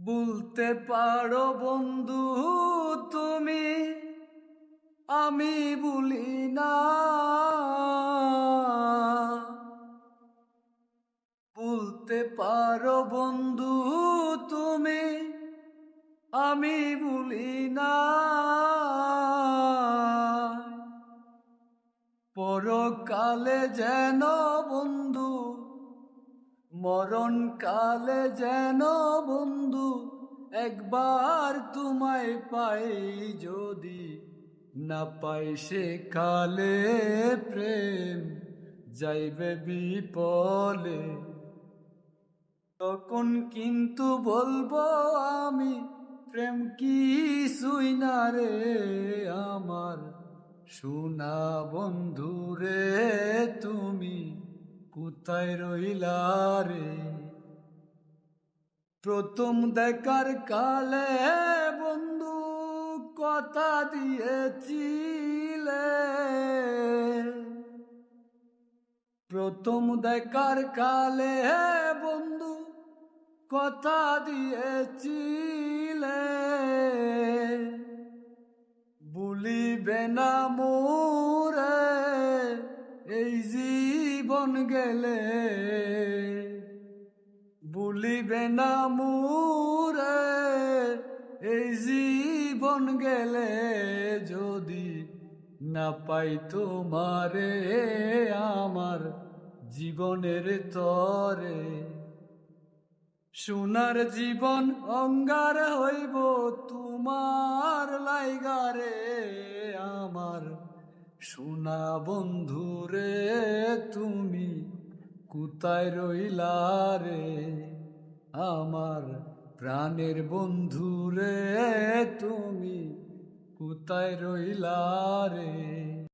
বলতে পারো বন্ধু তুমি, আমি বলি না। বলতে পারো বন্ধু তুমি, আমি বলি না। পরকালে যেন বন্ধু, মরণ কালে যেন বন্ধু, একবার তোমায় পাই যদি, না পাই সে কালে প্রেম যাইবে বিপলে। তখন কিন্তু বলবো আমি, প্রেম কিছুই না রে আমার সোনা বন্ধু রে, তুমি কোথায় রইলা রে। প্রথম দেখার কালে বন্ধু কথা দিয়েছিলে, প্রথম দেখার কালে বন্ধু কথা দিয়েছিলে, ভুলিবে না মোরে এই জীবন গেলে, ভুলিবে না মোরে এই জীবন গেলে, যদি না পাই তোমারে আমার জীবনের তরে। সোনার জীবন অঙ্গার হইব তোমার লাইগারে আমার সোনা বন্ধু রে, তুমি কোথায় রইলা রে আমার প্রাণের বন্ধু রে, তুমি কোথায় রইলা রে।